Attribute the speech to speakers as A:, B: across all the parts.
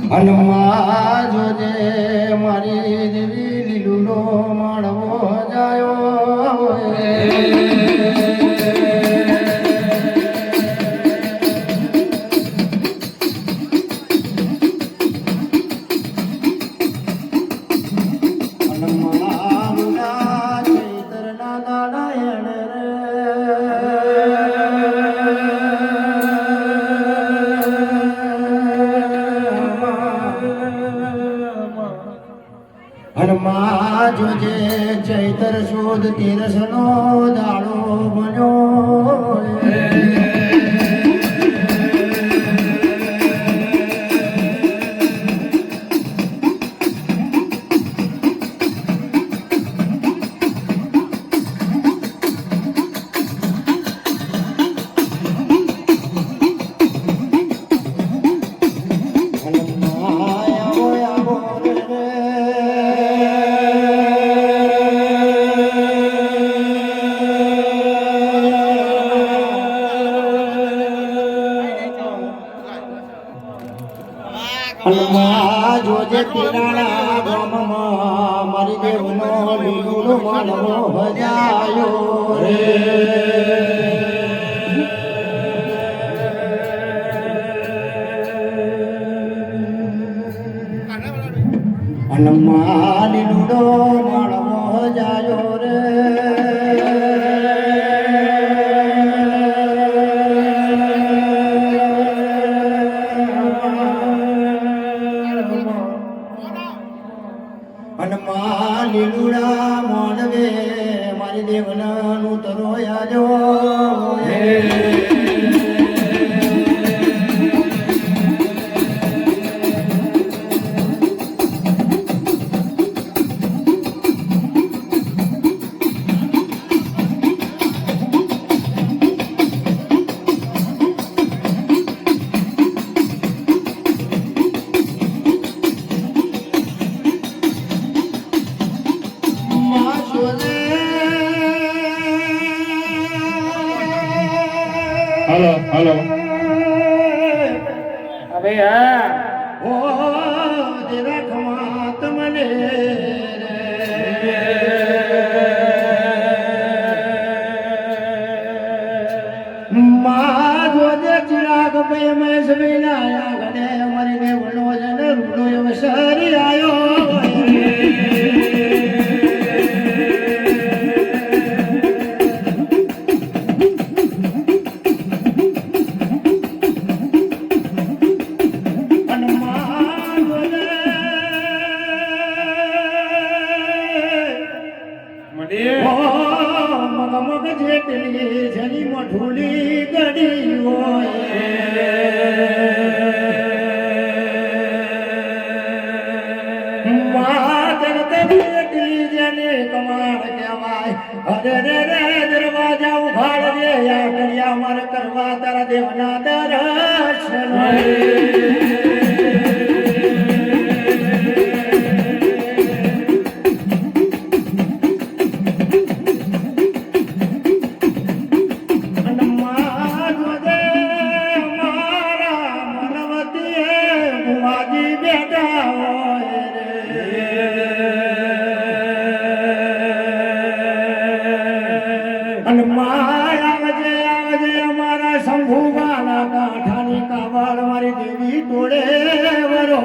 A: હનુમા જોજે મારી દેવી લીલુડો માળવો જાયો હનુમા જોજે ચૈતર સુદ તીરસનો દાડો બન્યો હનુમા જોજે પિરાણા ગામમાં મારી દેવનો લીલુડો માળવો ભજાયો રે હનુમા લીલુડો માળવો ભજાયો રે હનુમા લીલુડા મોનવે મારી દેવનાનું તરોયા જો
B: हेलो हेलो
A: अबे हाँ ओ तेरा खमात मने माँ जोजे चिराग पे मैं सवेला आया गने हमारे ने बोलो जन रूलो यो शहरी आयो મગ જેટલી જની મઠુલી ગડી હોય જેટલી જેને કમાડ કહેવાય અરે રે રે દરવાજા ઉઘાડ રે યા કર્યા માર કરવા તારા દેવના દર્શન અમારા શંભુવાના કાંઠાની કાવડ મારી દેવી તોડે વરો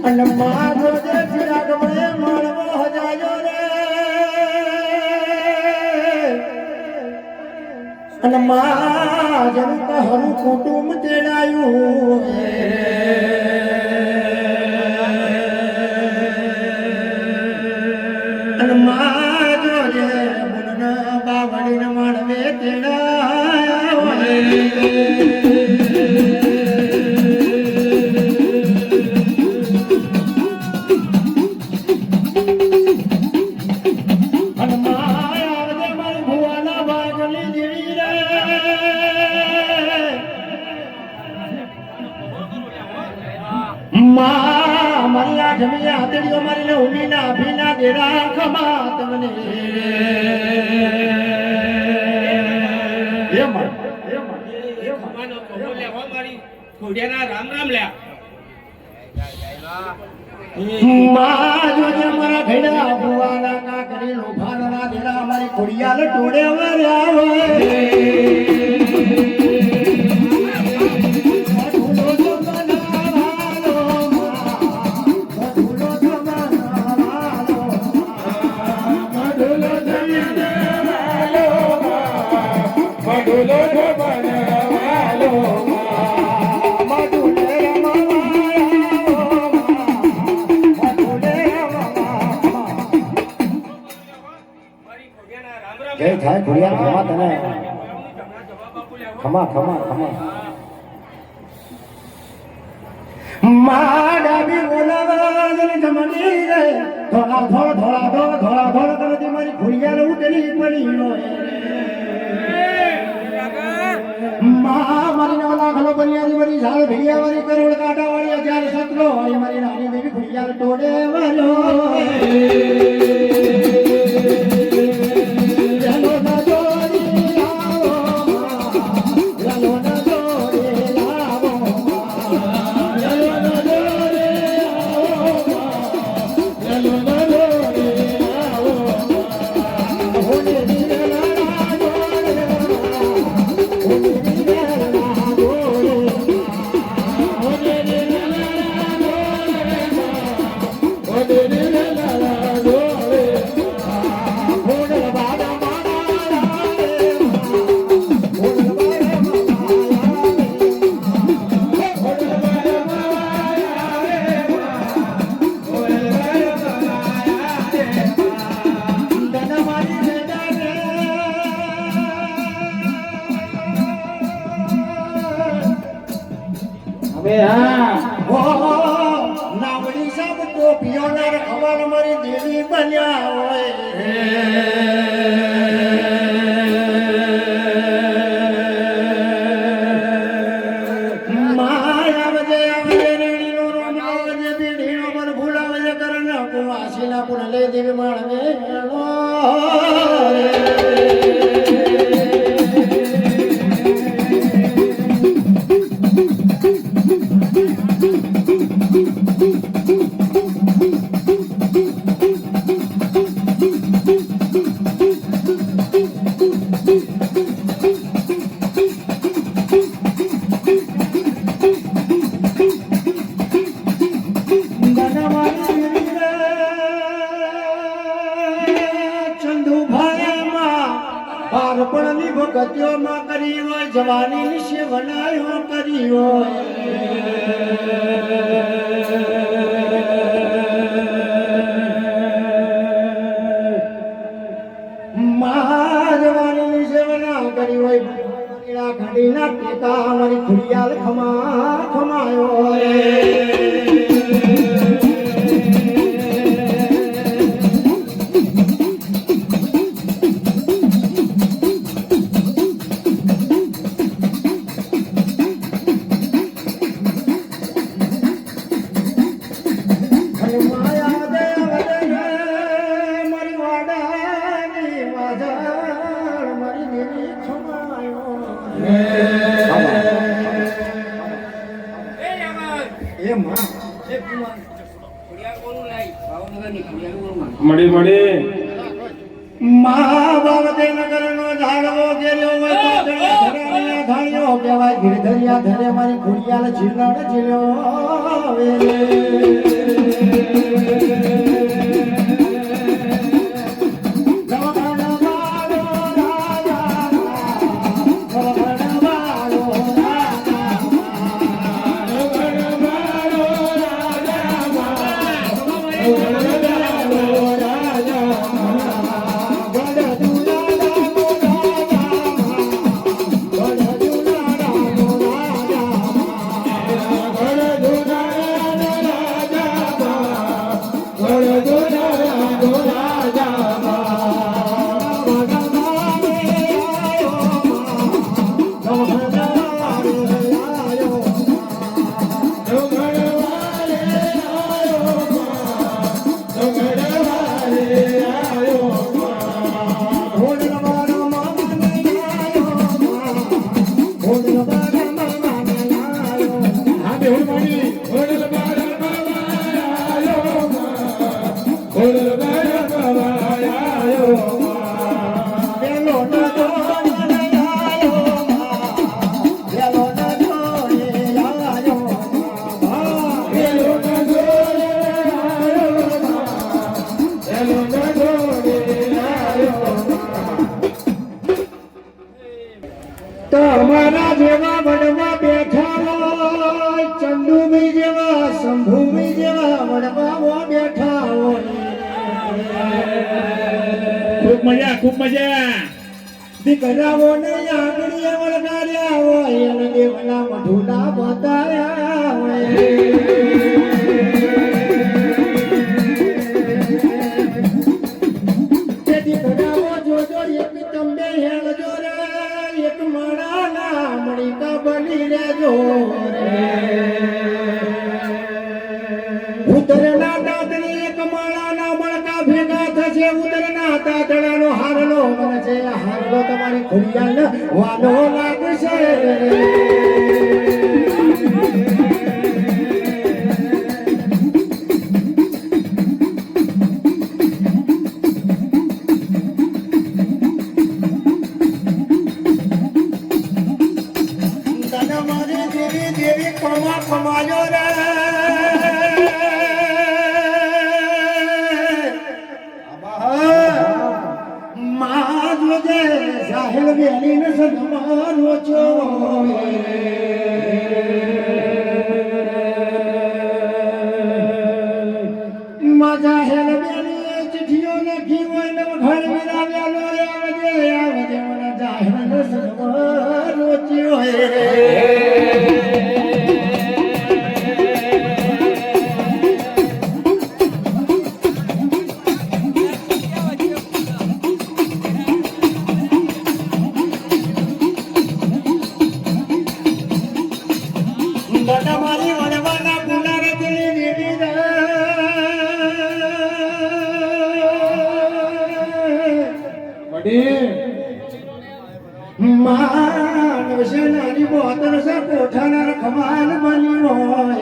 A: અને મારો જે ચિરાગ મને મળવો હજાયો રે અને માં જનું કહરું કુટુંબ તેડાયું અને માં જોજે મુનના બાવડીને માણવે તેડાયો માલા જમિયા આતડીઓ મારીને ઉમીના ભીના દેરા ખમા તમને એ માર
B: ખમાનો ખમો લેવા મારી ખોડિયાના રામ રામ લ્યા
A: માં જોજે મારા ઘડા ભુવાના ના કરી લોભાના દેરા મારી ખોડિયાલ ટોડે વર્યા હોય જય થાય ખોડિયાર ખમા તને ખમા ખમા ખમા માડા બી બોલાવા જમણી રે થોડા થોડા કરતી મારી ખોડિયાર ઉતરી પડી નો મારી નવલા ખલો બનિયારી મારી ઝાલ ભૈયા મારી કરોડ કાંટા વાળી અત્યારે સતલો હોય મારી નાની દેવી ખોડિયાર ટોડે વાલો નાવડી સાબ ટોપીઓના ખબર મારી દેવી બન્યા હોય માયા વજે રેણીનો રોમનો વજે બીડીનો મન ભૂલાવે કરણ કુવાસીના પુન લે દેવી માણવે બાળપણની ભગત્યોમાં કરી હોય જવાની સેવનાયો કરી હોય જવાની સેવના કરી હોય ઘડીના ટેકા મારી ખુડિયાલ ખમા ખમાયો હોય
C: મળી મળી
A: મા બાવદે નગરનો ઝાડવો ગેલ્યો હોય તો ધરાણિયા ધાણ્યો કહેવાય ગીરધરિયા ધરે મારી ખુડિયાલ જીલડ જીલ્યો ડુંગળી જેવા વડવાઓ બેઠા હોય
C: ખૂબ મજા
A: દીકરાઓને આંગળીએ વળગાડ્યા હોય અને દેવના મઢુના બતાવ્યા હોય તે દીકરાઓ જોજો એક તમે હેળજો રે એક માળાના મણિકા બની રહેજો રે ઉતરના દાંતની એક માળાના મણકા ભેગા થશે ઉતરના દાંતડાનો હારલો બનશે હારલો તમારી ખુડિયાને વાનો લાગશે દાદા મારી દેવી દેવી કમાયો રે સાહેલ બેલી ને સન્માનો છો માજા હેલ બેલી ચિઠ્ઠીઓ લખી હોય ને ઘર મિલાવ્યા લો આવજે મને જાહેર ને સન્માનો છો મારી વડવાના ગુલાર દિલી દેવી માનવ છે નારી બોતર છે કોઠાના રખવાલ બની હોય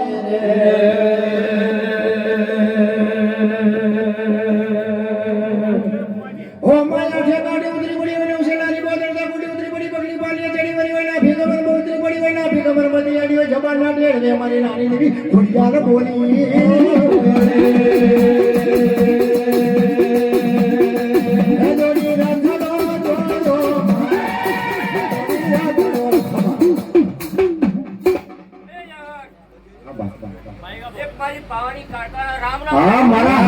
A: ઓ માયા ઠેકાડી ઉતરી પડી હોય છે નારી બોતર છે ગુડી ઉતરી પડી પગડી પાલી ચડી વરી હોય ના ભીગબર ઉતરી પડી હોય ના ભીગબર બધી આડી જબાન ના ડેર દે મારી નાની દેવી ઘોડિયાલ બોલી હા મારા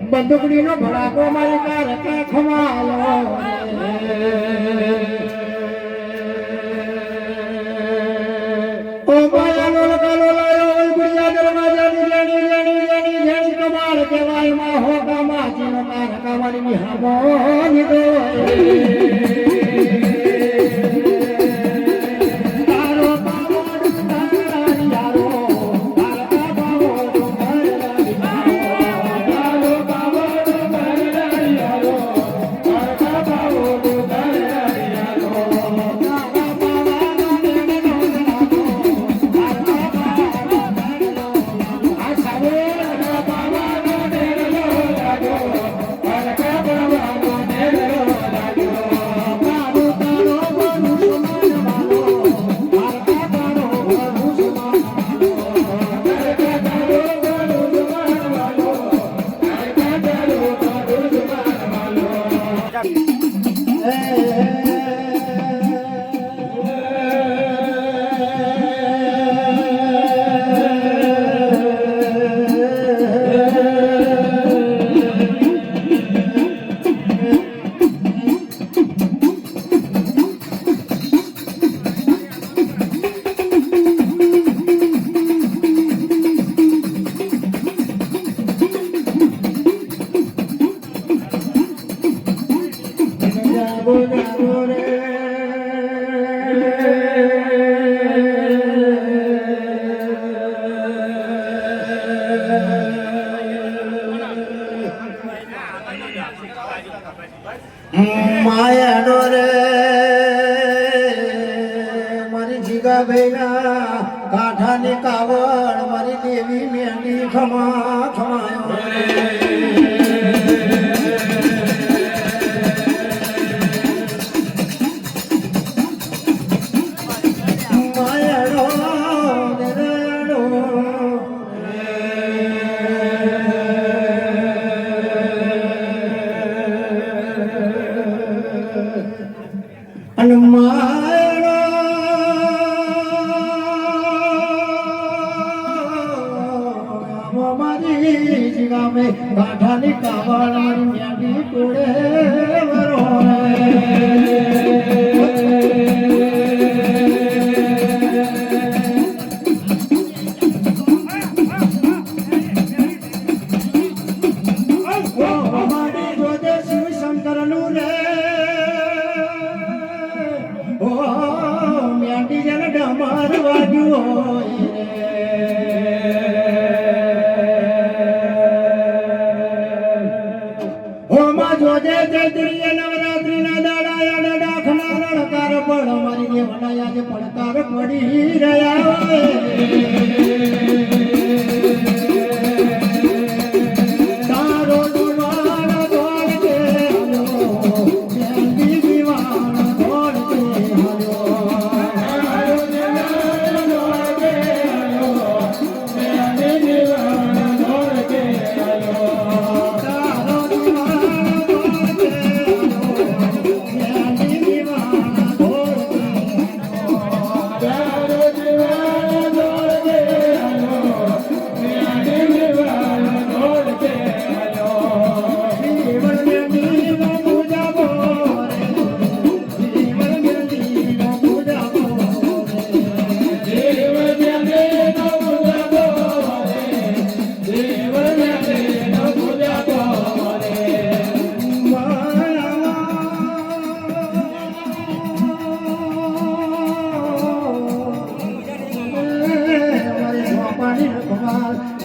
A: બંદૂકડીનો ભડાકો મારી કાર ખમાલો ઓ માયાનો લગાલો લાયો ઓય ગુડિયા દરવાજાની લેણી કમાલ કેવાય માં હો ગામા જીનો કાર કાવાની નિહામો નીદો માયાનો રે મારી જીગા ભેગા કાંઠાની કાવડ મારી દેવી મેંડી ખમા ખમાયો કોળે વરો અમારી જોડે શિવ શંકરનું રે ઓ મ્યાંડી જન ડમર વાગ્યું હોય જોજે ચૈત્રીય નવરાત્રિના દાડા દાડા ખના રણકાર પણ અમારી દેવના આજે પડકાર પડી રહ્યા તારો દીવાણ દોડ કે હલો મેંદી દીવાણ દોડ કે હલો તારો દીવાણ દોડ કે હલો મેંદી દીવાણ દોડ કે હલો તારો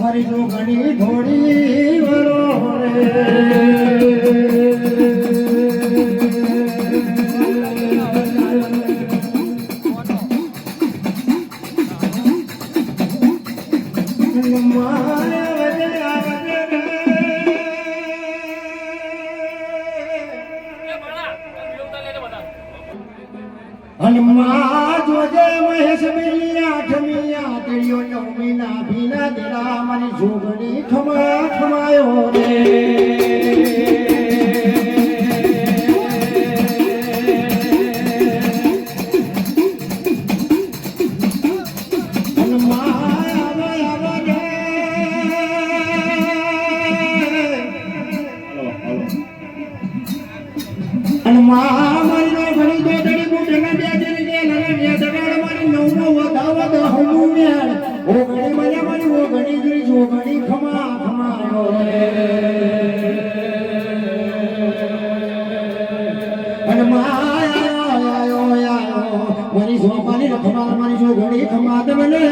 A: મારી જો ઘણી ઘોડી વરો હનુમા જોજે મહેશ મિલી આઠમી આતળીઓ નવમી નાભીના દેરા મારી જોગણી ખમા ખમાયો રે હનુમા આવો આવો રે હનુમા મારી ઘણી જોડણી બુટના બેજરી કે લગન દગાડ મારી નવમો વધાવત હમું મેળ ઓ ઘણી મજા મારી ઓ ઘણી જોઈ જો ઘણી ખમા ખમાયો અને આયો મારી સોપાની ખમા મારી જો ઘણી ખમા દબલે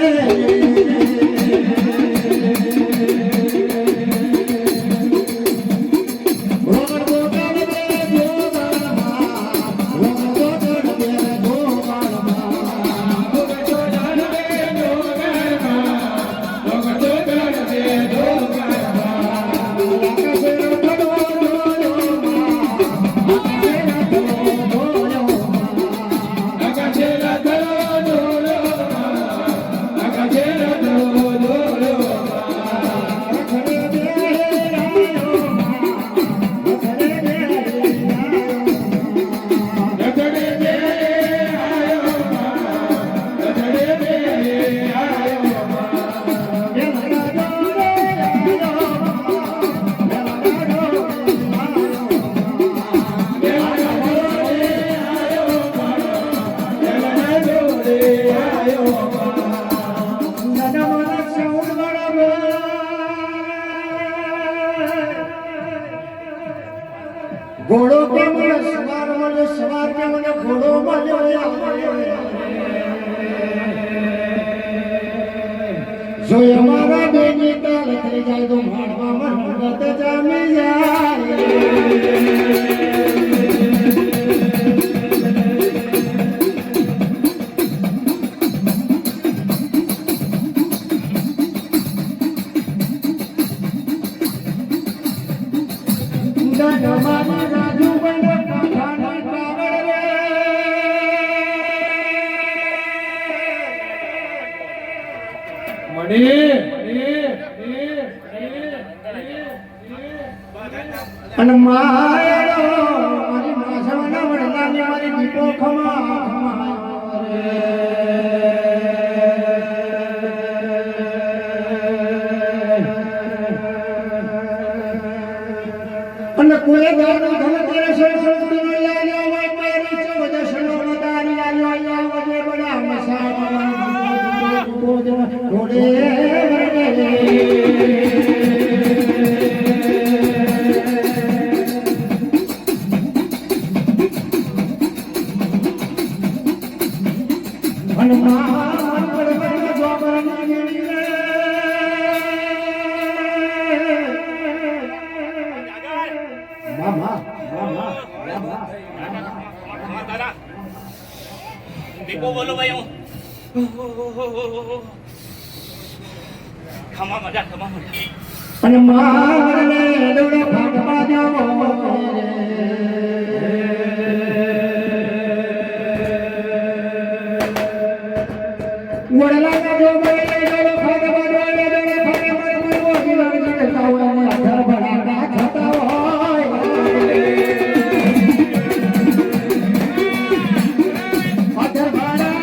A: ઘોડો કે મને સવાર કે મને ઘોડો મળ્યો જો અમારા બેની તાલ થઈ જાય તો મારવા મનગત જામી જાય અને મારો મારી માસવાના વડલાની મારી દીપો ખમા ખમા અને કુલે ગાનો ધન તેરે સરસ્વતી નો યાયો વાય મારી ચૌદ શનો મદારી આયો વજે બડા મસા ઘોડે વરગે હનુમાન બળવંત જોબરંગી
B: દીપો બોલો ભાઈ હું ખમા મજા
A: અને મારને દોડે ભાગવા જાવો વડલા કા જો બળે દોડે ભાગવા દોડે ભાગવા બોલો જીવન જડતા હોય ને આધાર ભડા ખાતા હોય આધાર ભડા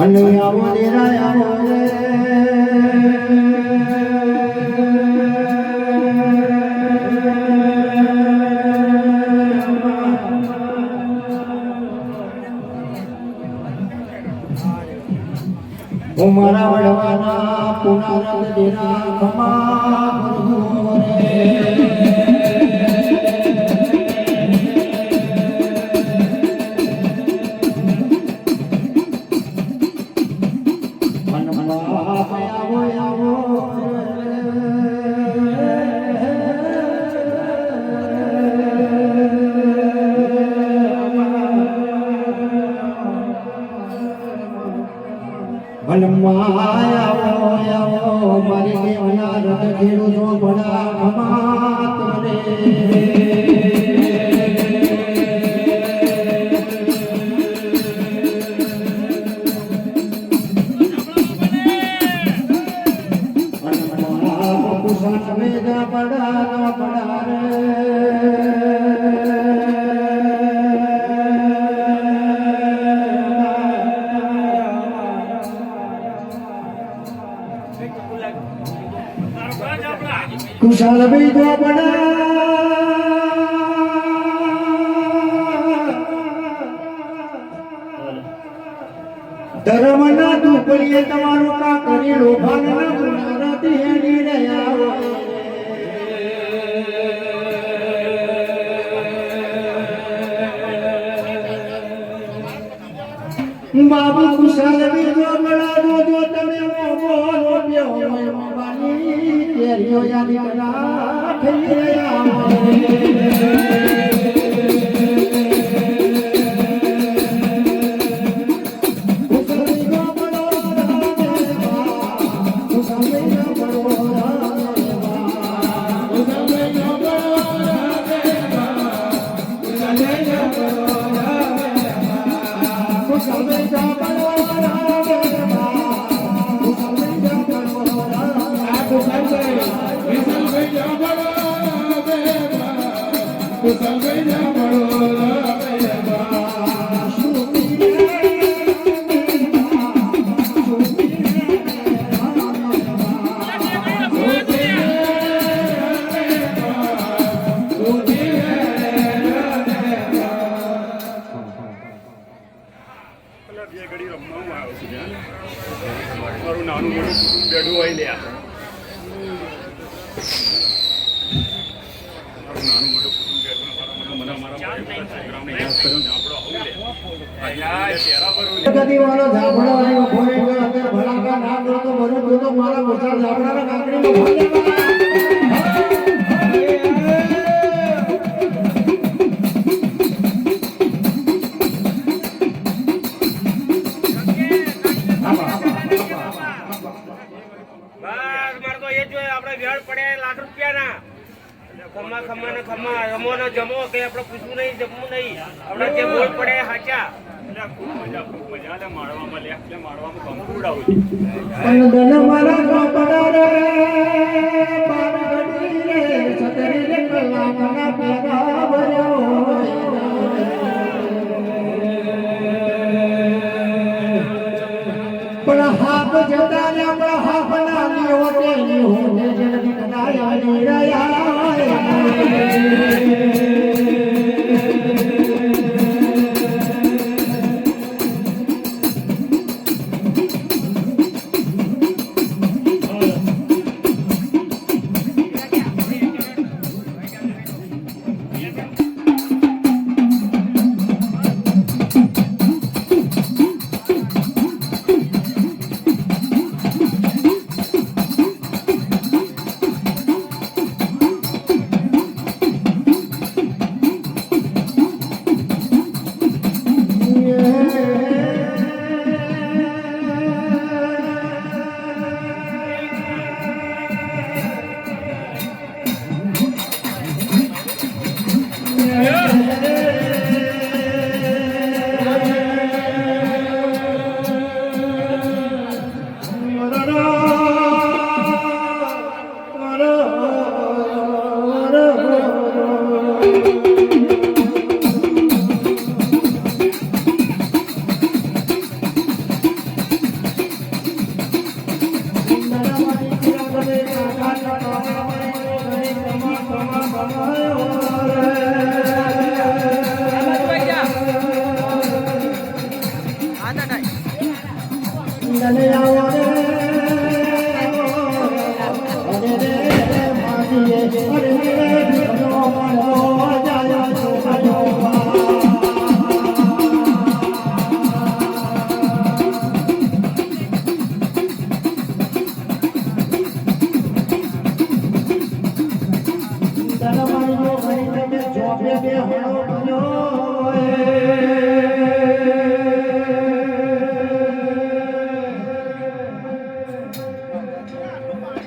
A: અને આવો દેરાય આવો મારા વડવાના પુનરદ દેરા ખમા મારી દેવના રથ ઘેરો જો બડા ખમાત રે કુશા મેદા બડા રે कुशाल भी दो बड़ा धर्म ना दुपड़िए तमारो का करी लोभान ना गुनारती है नीरया बाबू कुशाल भी दो बड़ा दो तमे बोलो बियो बानी तेरियो यानी करा खैया વિશાલભાઈ જામડો વિશાલભાઈ
C: મારું નાનું મોટું કુટુંબ બેઠું હોય લે મારું નાનું મોટું કુટુંબ બેઠું મને મારા છોકરાઓને યાદ કર્યો જાપડો આવું લે ચહેરા પર
A: વાળો ઝાપડો આવ્યો ભોય ગયો અંદર ભલાકા નામ દો તો બરું દો તો મારા મોટા ઝાપડાના કાકડીમાં ભોય
B: ખમ્મા રમો ને જમો કે આપણે પૂછવું નહીં જમવું નહીં આપણે જે બોલ પડે હાચા
C: ખૂબ મજા એટલે મારવામાં લે એટલે મારવામાં કંકુ ઉડાવું
A: અંદન મારા ઝાપડા રે પારગડી રે સતરી રે કલાકના પેગા ભર્યો પણ હાથ જતા ને આપણા હાફના લીઓ તેની હોને જલ્દી કદાયા નિરાયા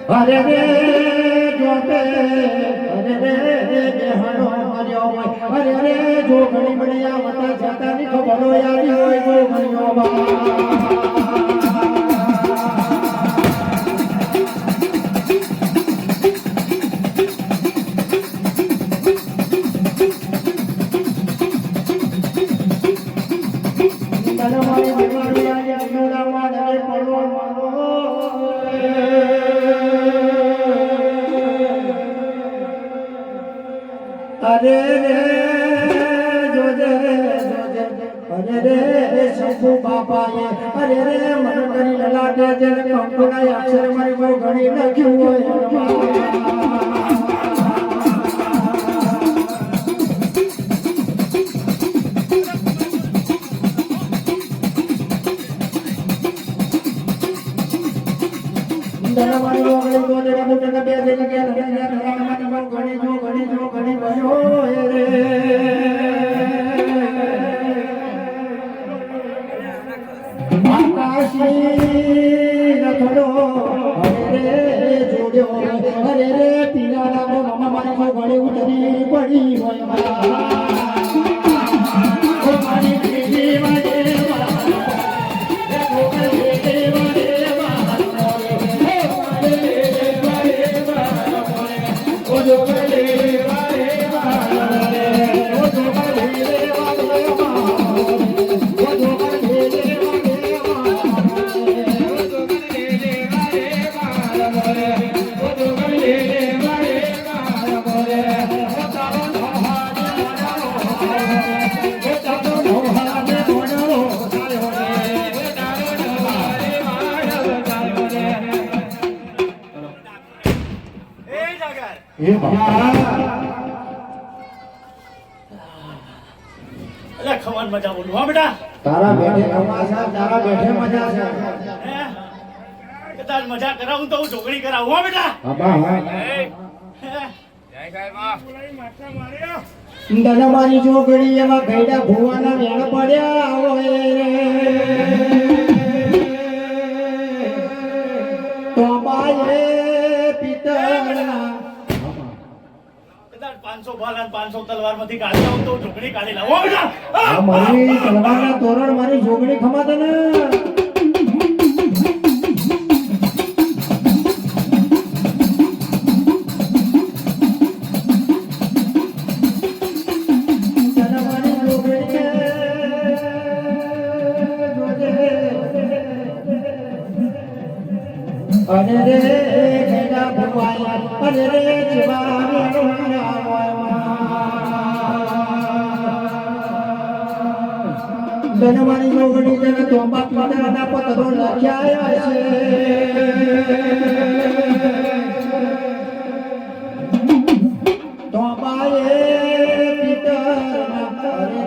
A: અરે રે જોતે અરે રે બેહણો કર્યો અરે રે જો ઘણી બળિયા મતા જાતાની ખબરો યાદી હોય જો ઘણીઓ બા અરે રે જોજે જોજે અરે રે શંભુ બાપાએ અરે રે મન કરી લલાટે જેને કંકુના અક્ષર મારી બહુ ઘણી લખ્યું હોય દરવાજો ઓગળી ગોને રબુટને બે દિન કે રમાની બહુ ઘણી જો ઘણી ભયો રે આકાશી રથડો અરે રે જોડ્યો અરે રે પીલા રામો મામા મારી બહુ ઘણી ઉતરી પડી હોય મારી પીલી વાજે એ બાપા
D: અલ્યા ખવાન મજા બોલું હા બેટા
A: તારા બેઠે કમાસા તારા બેઠે મજા છે
D: હે કે તાર મજા કરાવું તો હું ઢોકળી કરાવું હા બેટા
A: બાબા હા
D: હે?
A: દાદા મારી છોકરી એમાં ગઈડા ભુવાના વેણ પડ્યા હોય રે તો બાએ પિતરના
D: કદાચ 500 ભાલ અને 500 તલવાર માંથી કાઢી આવું તો હું ઢોકળી કાઢી લાવું હા બેટા
A: આ મારી તલવારના તોરણ મારી છોકરી ખમાતા ને અરે રે ગેડા ભગવાન અરે રે ધનવાણી જોગણી જન તોંબા પિતરના પત્રો લખ્યા છે તોંબાએ પિતરના અરે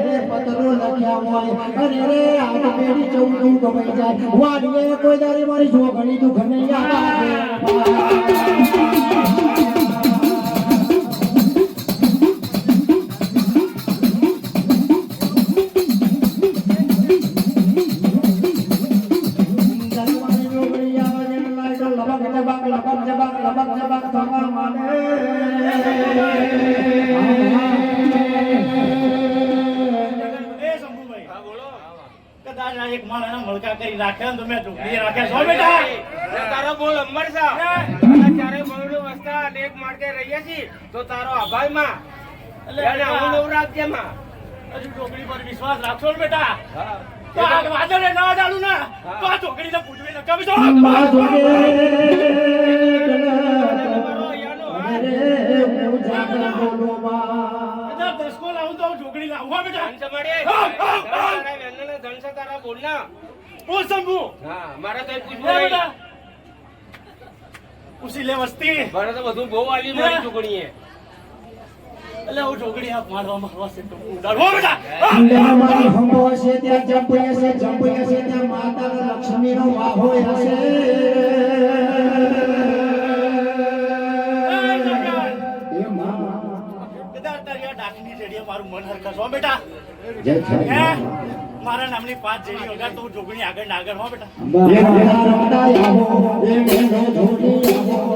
A: રે પત્રો લખ્યા હોય અરે રે આજ પેઢી ચૌદું ગવાઈ જાય વાડીએ કોઈ દારી મારી જોગણી તું ઘર નહીં આવે
D: એ શંભુભાઈ
B: હા બોલો
D: કદાચ આ એક માણસના મળકા કરી રાખ્યા ને તો મેં ઢોકળી રાખ્યા છો બેટા
B: તારો બોલ અંબર છે તારા ચારે બહુડું વસ્તા અને એક માર્કે રહ્યા છીએ તો તારો આભારમાં એટલે હું નવ રાખજે માં
D: હજુ ઢોકળી પર વિશ્વાસ રાખશો ને બેટા
B: હા
D: તો આ વાદળે ના ડાલું ના તો આ ઢોકળીને પૂજવી નકામી છો કદાચ દસકો લાવું તો હું ઢોકળી લાવું હા બેટા
B: તારા બોલ ના
D: ઓ શંભુ
B: હા મારે તો
D: લે
B: પૂછવું
D: બેટા ઉસી લે વસ્તી
B: મારે તો બધું બહુ આલી મારી છોકરીએ
D: એટલે હું ઢોકળી આપ મારવા વાસે તો ઉડાડો બેટા
A: મારી હંબો હશે ત્યાં જંપી હશે ત્યાં માતા લક્ષ્મીનો વાહો હશે એ માં
D: કદાચ તારી આ ડાકની જેડીએ મારું મન હરખાશો બેટા
A: જય
D: હે મારા નામની 5 જેડી વગાડ તો હું ઢોકળી આગળ ને આગળ હો બેટા
A: એ રમતા રમતા આવો એ મેનો ધોડી આવો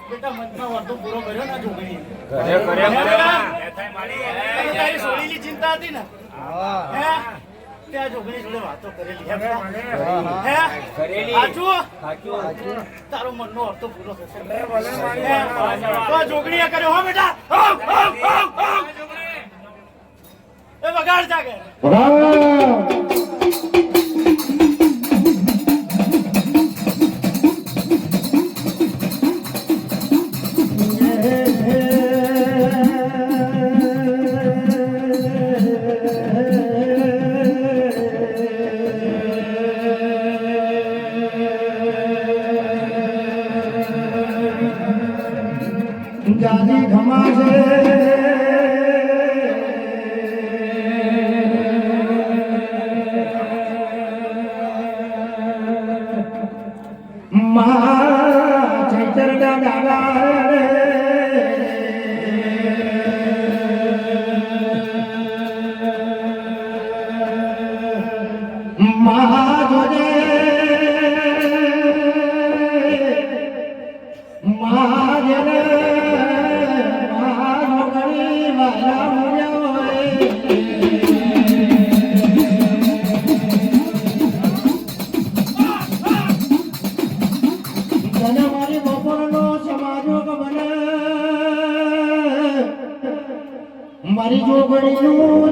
D: બેટા મનનો વર્તો પૂરો કર્યો ને ઢોકળી તારી સોળીની ચિંતા હતી ને હે ત્યાં ઢોકળી જોડે વાતો કરેલી હે બેટા? હે સાચું? તારો મનનો અર્થ પૂરો થશે હે? તો આ ઢોકળીએ કર્યો હો બેટા એ વગાડ જાગે
A: જાજી ઘમાશે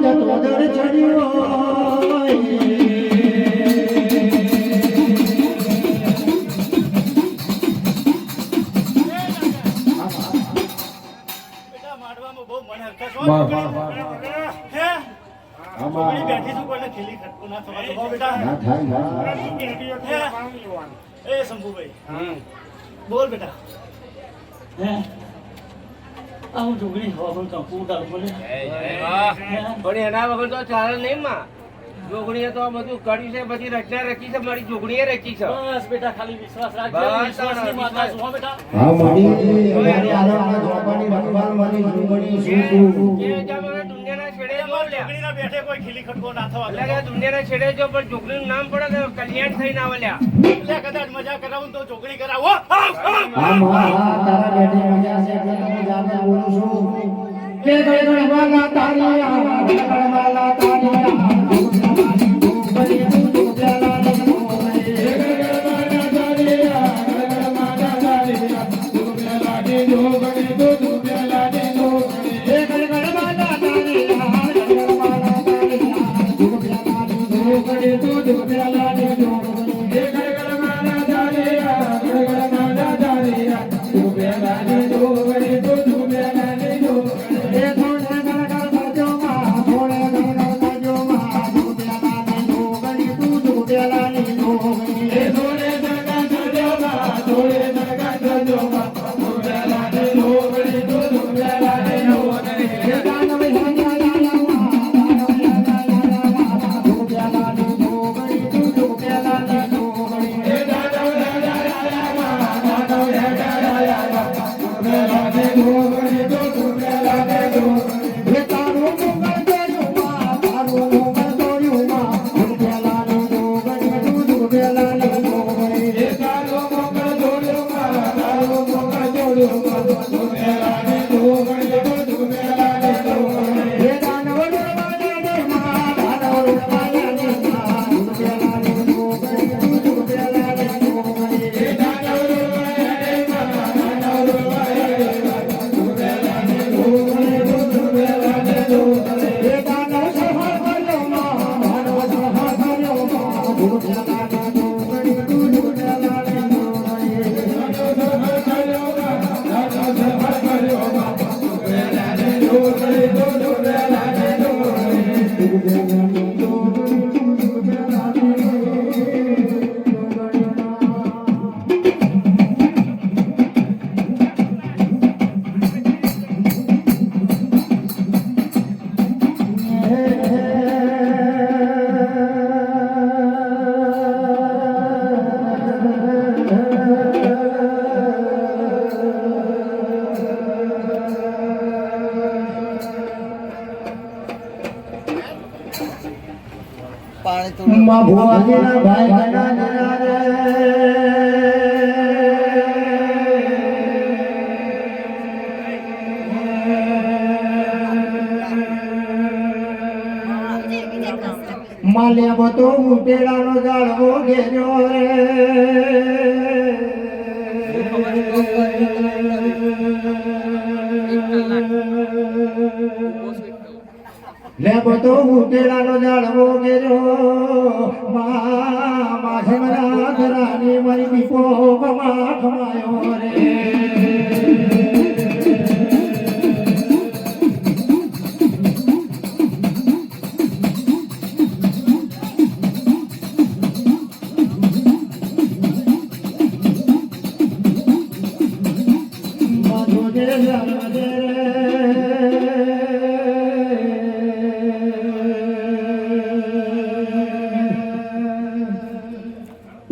A: જતો દર ચડ્યો
D: બેટા માંડવામાં બહુ મને હરકત હો.
A: વાહ, વાહ, વાહ, વાહ.
D: હે
A: આમાં
D: છોકરી બેઠી છું કોઈને ખીલી ખટકો ના થવા દો બેટા.
A: ના થાય ના.
D: એ શંભુભાઈ બોલ બેટા. હે આ હું ઢોકળી ખાવા પણ કાપું તારું બોલે.
B: પણ એના વગર તો ચાલે નહીં માં. જોગણીએ તો આ બધું કર્યું છે, બધી રચના રચી છે, મારી જોગણીએ રચી છે.
D: બસ બેટા ખાલી વિશ્વાસ રાખજે.
B: બસ,
D: વિશ્વાસની માતા છું હો બેટા.
A: હા મારી મારી આરામમાં જોવાની રખવાલ મારી રૂંગણી શું તું
B: એ જામ હવે દુનિયાના છેડે જો લ્યા.
D: ઢોકળીના બેઠે કોઈ ખીલી ખટકો ના થવા દો.
B: એટલે કે દુનિયાના છેડે જો પણ જોગણીનું નામ પડે તો કલ્યાણ થઈને આવે લ્યા.
D: એટલે કદાચ મજા કરાવું તો ઢોકળી કરાવો.
A: હા તારા બેઠી મજા છે એટલે તો હું જાતે બોલું છું કે ગળગળવાલા તારિયા ગળગળવાલા તારિયા બની તું ઢોકળાલા ને ગળગળવાલા તારિયા ગળગળવાલા તારિયા ઢોકળાલા ને ઢોકળી તો ઢોકળાલા ને ઢોકળી ગળગળવાલા તારિયા ગળગળવાલા તારિયા ઢોકળાલા ને ઢોકળી તો ઢોકળાલા ને ઢોકળી ગળગળવાલા તારિયા ગળગળવાલા તારિયા ઢોકળાલા ને ઢોકળી તો ઢોકળાલા ને ઢોકળી એ થોડે ગળગળ કરજો માં થોડે ગળગળ કરજો માં ઢોકળાલા ને ઢોકળી તું ઢોકળાલા ને ઢોકળી એ થોડે ગળગળ કરજો માં થોડે ગળગળ કરજો માં ઢોકળાલા ને ઢોકળી તું ઢોકળાલા ને ઢોકળી એ ગાનવે ઢોકળાલા ને ઢોકળી તું ઢોકળાલા ને ઢોકળી એ ગાનવે માં ભુવાજીના ભાઈ ગણા માલ્યા બતો ઉટેડાનો જાળવો ઘેર્યો રે લે બતો ઉટેડાનો જાળવો ઘેર્યો માછમરા ધરાની મારી દીપો ખમાયો રે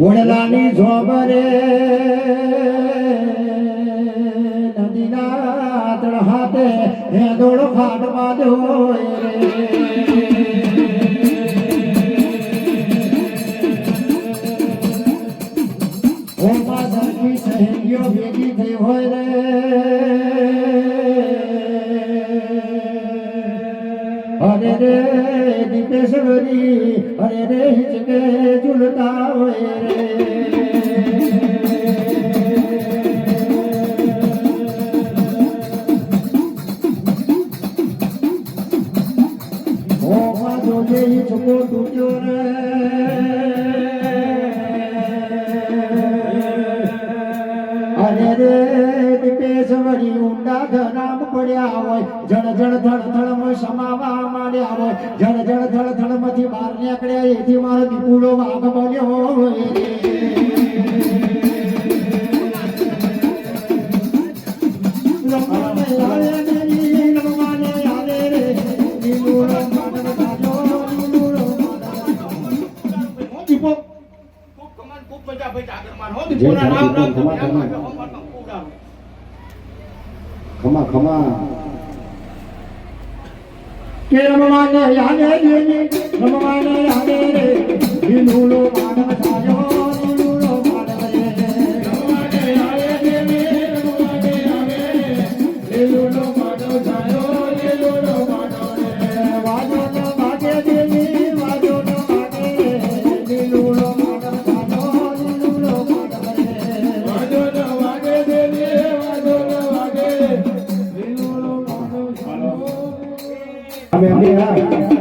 A: ઓડલાની ઝોબરે નદીના તળહાતે હેદોળ ફાટમાં ધોય રે ઓમાં સરખી સહેલીઓ ભેગી થઈ હોય રે અરે રે દીપેશ્વરી અરે રે હિચકે ઝૂલતા હોય રે જોજે હિચકો તૂટ્યો રે અરે રે દીપેશ વળી ઊંડા ધરામ પડ્યા હોય જળ જળ ધળ ધળમાં સમાવા માંડ્યા હોય જળ જળ ધળ ધળમાંથી બહાર નીકળ્યા એથી મારો દીપુડો વાઘ બન્યો હોય ખમા ખમા કે રમવાને યાદે દેવી રમવાને યાદે રે લીલુલો માનવ થાયો લીલુલો માનવ રે રમવાને યાદે દેવી રમવાને યાદે રે લીલુલો માનવ થાયો લીલુલો માનવ રે વાજો ન વાગે દેવી વાજો ન વાગે રે લીલુલો માનવ થાયો લીલુલો માનવ રે વાજો ન વાગે દેવી વાજો ન વાગે લીલુલો માનવ થાયો અમે બેહા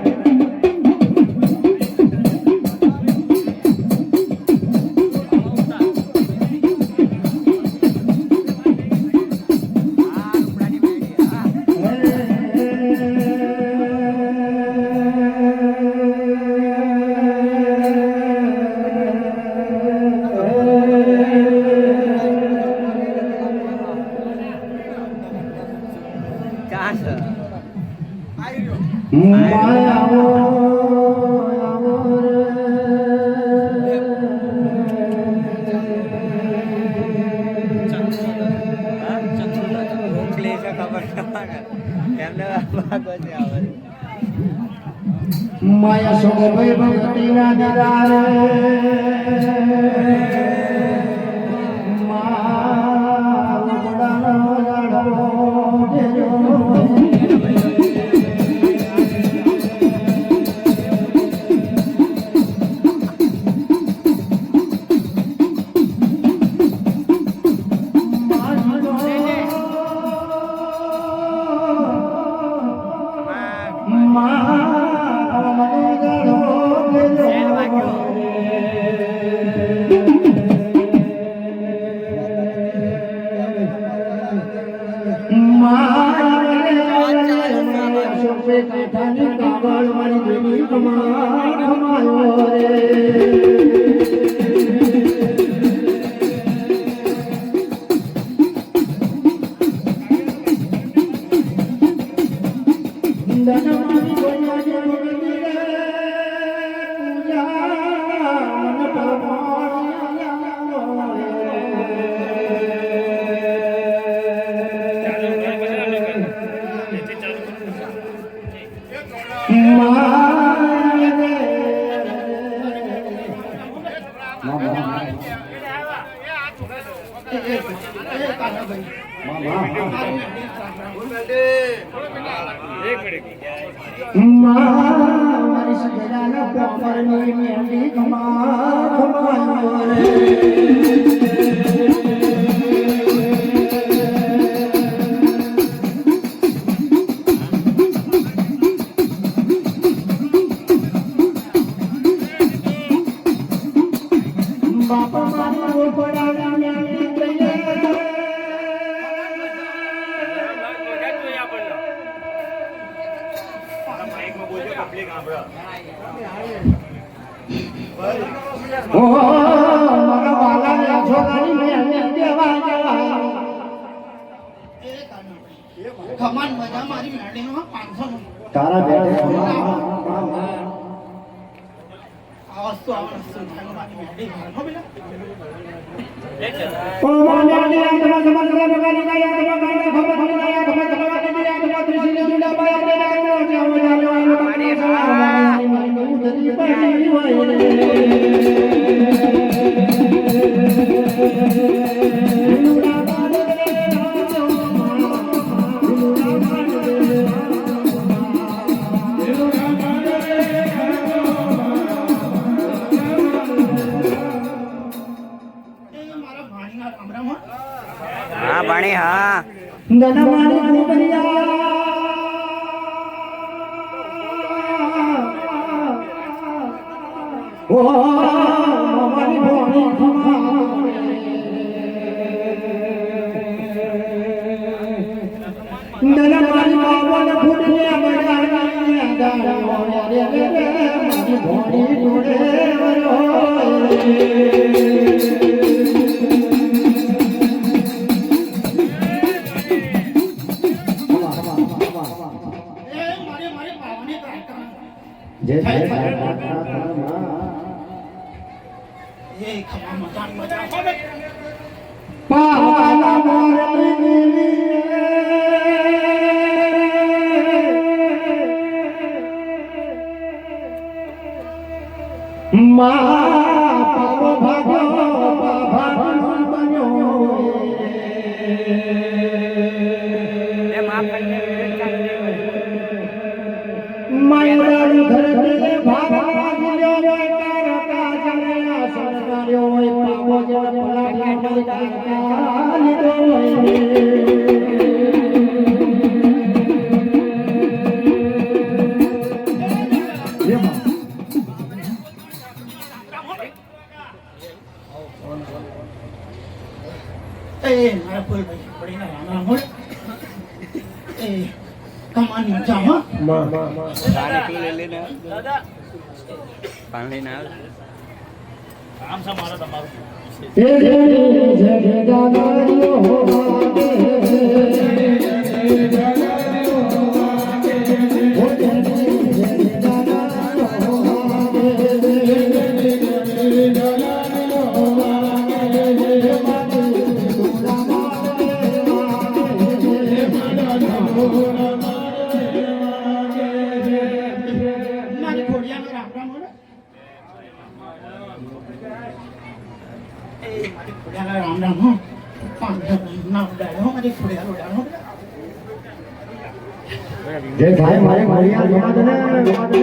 A: માયા સો ભાઈ ભક્તિ ના નરારે મારો બડાનો લાડવો દેજો તારા બેઠે
E: हाँ बने हाँ
A: ઓ મારી ભોળી ખમા નન મારી બાવન ફૂટને બજારની દાડા રે મારી ભોળી જોડે પાલા મોરલી મા પાવો ભાગ્યો ભાગ્યો બન્યો
E: એ માફ કરીને
A: માયરા ધરતી ભાગવા દિલ્યો તારકા જણ્યા સરકાર્યો પાવો જણ પલાટ્યા લીધો
D: મારા ફૂલ ભાઈ પડીને રામ રામ એ કમાની જામા
E: પાણી પી લેને
D: દાદા
E: પાણી ના
D: આમ સા મારા તમારું
A: એ જય દાદારીઓ હોવાગે
D: મારી ખોડિયાનો રામ રામ હો એ મારી ખોડિયાનો રામ રામ હો પાંચ ના ઉડાડો મારી ખોડિયાનો ઉડાડો
A: જય ભાઈ મારે મારિયા જોવા દે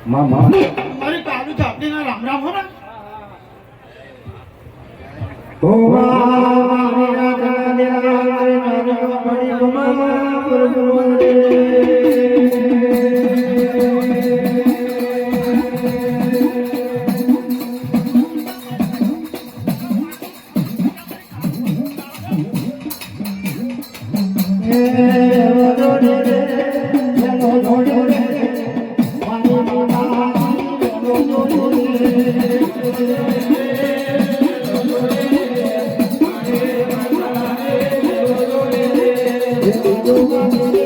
A: મામા
D: મારી કાલુ ચાપડીના રામ રામ હો
A: ઓ મારા કાલિયા મારા બડી ગુમા પરગુરે Thank you.